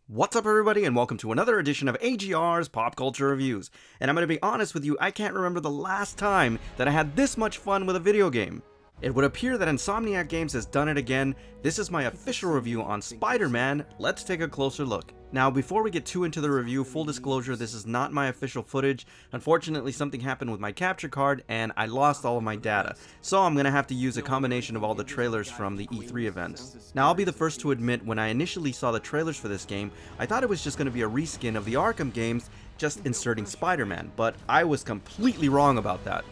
What's up everybody and welcome to another edition of AGR's Pop Culture Reviews. And I'm going to be honest with you, I can't remember the last time that I had this much fun with a video game. It would appear that Insomniac Games has done it again. This is my official review on Spider-Man. Let's take a closer look. Now, before we get too into the review, full disclosure, this is not my official footage. Unfortunately, something happened with my capture card and I lost all of my data. So I'm gonna have to use a combination of all the trailers from the E3 events. Now, I'll be the first to admit, when I initially saw the trailers for this game, I thought it was just gonna be a reskin of the Arkham games, just inserting Spider-Man, but I was completely wrong about that.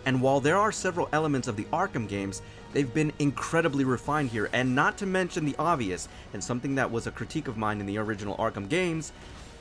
And while there are several elements of the Arkham games, they've been incredibly refined here, and not to mention the obvious, and something that was a critique of mine in the original Arkham games,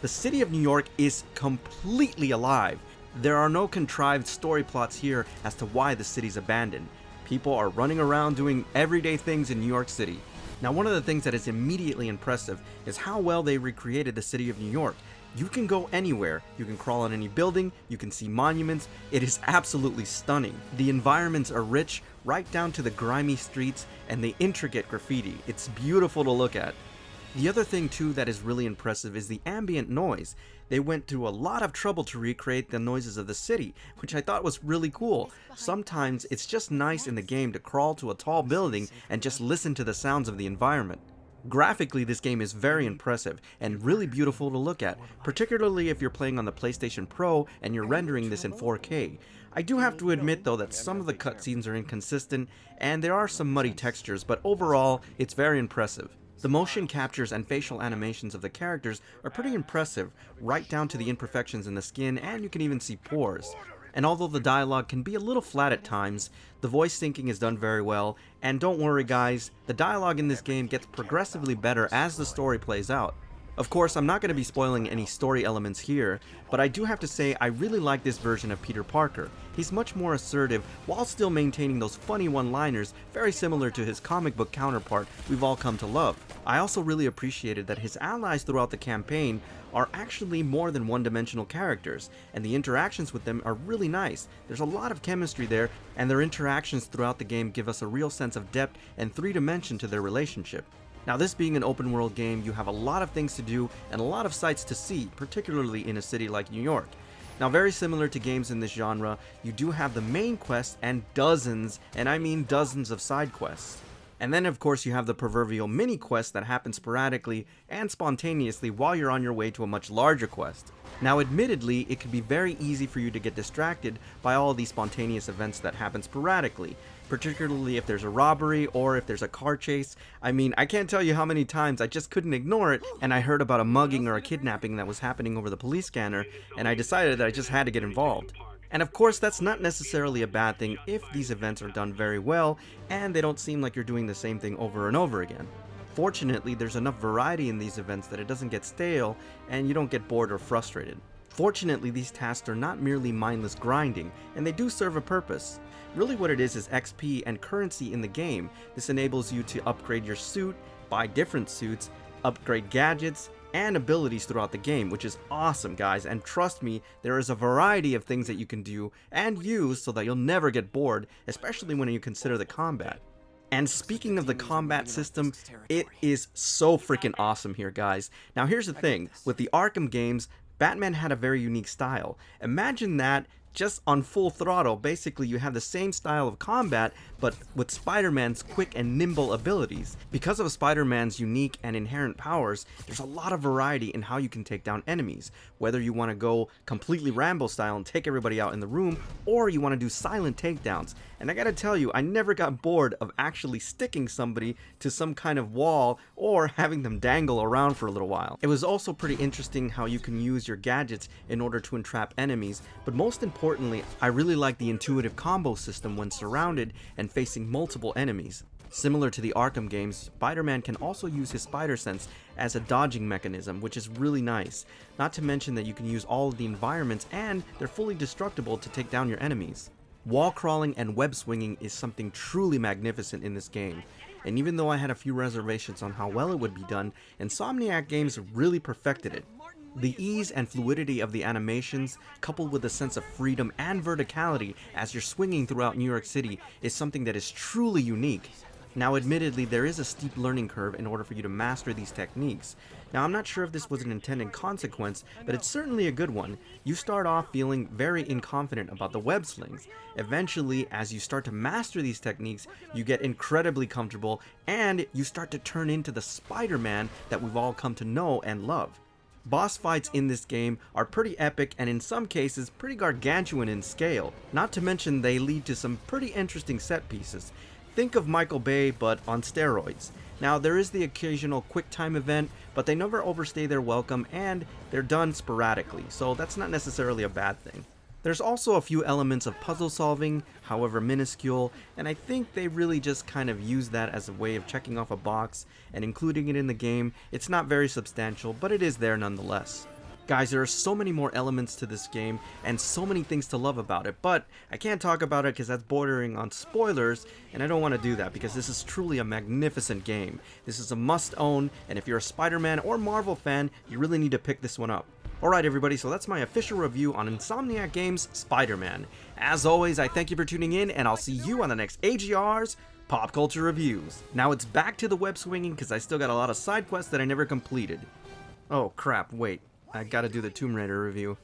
the city of New York is completely alive. There are no contrived story plots here as to why the city's abandoned. People are running around doing everyday things in New York City. Now, one of the things that is immediately impressive is how well they recreated the city of New York. You can go anywhere, you can crawl on any building, you can see monuments, it is absolutely stunning. The environments are rich, right down to the grimy streets and the intricate graffiti. It's beautiful to look at. The other thing too that is really impressive is the ambient noise. They went through a lot of trouble to recreate the noises of the city, which I thought was really cool. Sometimes it's just nice in the game to crawl to a tall building and just listen to the sounds of the environment. Graphically, this game is very impressive and really beautiful to look at, particularly if you're playing on the PlayStation Pro and you're rendering this in 4K. I do have to admit though that some of the cutscenes are inconsistent and there are some muddy textures, but overall, it's very impressive. The motion captures and facial animations of the characters are pretty impressive, right down to the imperfections in the skin, and you can even see pores. And although the dialogue can be a little flat at times, the voice syncing is done very well, and don't worry guys, the dialogue in this game gets progressively better as the story plays out. Of course, I'm not going to be spoiling any story elements here, but I do have to say I really like this version of Peter Parker. He's much more assertive while still maintaining those funny one-liners very similar to his comic book counterpart we've all come to love. I also really appreciated that his allies throughout the campaign are actually more than one-dimensional characters, and the interactions with them are really nice. There's a lot of chemistry there, and their interactions throughout the game give us a real sense of depth and three-dimension to their relationship. Now, this being an open world game, you have a lot of things to do and a lot of sights to see, particularly in a city like New York. Now, very similar to games in this genre, you do have the main quest and dozens, and I mean dozens of side quests. And then of course you have the proverbial mini quest that happen sporadically and spontaneously while you're on your way to a much larger quest. Now admittedly, it can be very easy for you to get distracted by all of these spontaneous events that happen sporadically, particularly if there's a robbery or if there's a car chase. I mean, I can't tell you how many times I just couldn't ignore it and I heard about a mugging or a kidnapping that was happening over the police scanner and I decided that I just had to get involved. And of course, that's not necessarily a bad thing if these events are done very well and they don't seem like you're doing the same thing over and over again. Fortunately, there's enough variety in these events that it doesn't get stale and you don't get bored or frustrated. Fortunately, these tasks are not merely mindless grinding, and they do serve a purpose. Really what it is XP and currency in the game. This enables you to upgrade your suit, buy different suits, upgrade gadgets, and abilities throughout the game, which is awesome guys, and trust me, there is a variety of things that you can do and use so that you'll never get bored, especially when you consider the combat. And speaking of the combat system, it is so freaking awesome here guys. Now here's the thing, with the Arkham games, Batman had a very unique style. Imagine that just on full throttle. Basically you have the same style of combat but with Spider-Man's quick and nimble abilities. Because of Spider-Man's unique and inherent powers, there's a lot of variety in how you can take down enemies. Whether you want to go completely Rambo style and take everybody out in the room, or you want to do silent takedowns. And I gotta tell you, I never got bored of actually sticking somebody to some kind of wall or having them dangle around for a little while. It was also pretty interesting how you can use your gadgets in order to entrap enemies, but most importantly, I really like the intuitive combo system when surrounded and facing multiple enemies. Similar to the Arkham games, Spider-Man can also use his spider sense as a dodging mechanism, which is really nice. Not to mention that you can use all of the environments and they're fully destructible to take down your enemies. Wall crawling and web swinging is something truly magnificent in this game, and even though I had a few reservations on how well it would be done, Insomniac Games really perfected it. The ease and fluidity of the animations, coupled with a sense of freedom and verticality as you're swinging throughout New York City, is something that is truly unique. Now admittedly, there is a steep learning curve in order for you to master these techniques. Now I'm not sure if this was an intended consequence, but it's certainly a good one. You start off feeling very inconfident about the web slings. Eventually, as you start to master these techniques, you get incredibly comfortable and you start to turn into the Spider-Man that we've all come to know and love. Boss fights in this game are pretty epic and in some cases pretty gargantuan in scale, not to mention they lead to some pretty interesting set pieces. Think of Michael Bay but on steroids. Now there is the occasional quick time event, but they never overstay their welcome and they're done sporadically, so that's not necessarily a bad thing. There's also a few elements of puzzle solving, however minuscule, and I think they really just kind of use that as a way of checking off a box and including it in the game. It's not very substantial, but it is there nonetheless. Guys, there are so many more elements to this game and so many things to love about it, but I can't talk about it because that's bordering on spoilers, and I don't want to do that because this is truly a magnificent game. This is a must-own, and if you're a Spider-Man or Marvel fan, you really need to pick this one up. Alright everybody, so that's my official review on Insomniac Games' Spider-Man. As always, I thank you for tuning in, and I'll see you on the next AGR's Pop Culture Reviews. Now it's back to the web swinging because I still got a lot of side quests that I never completed. Oh crap, wait. I gotta do the Tomb Raider review.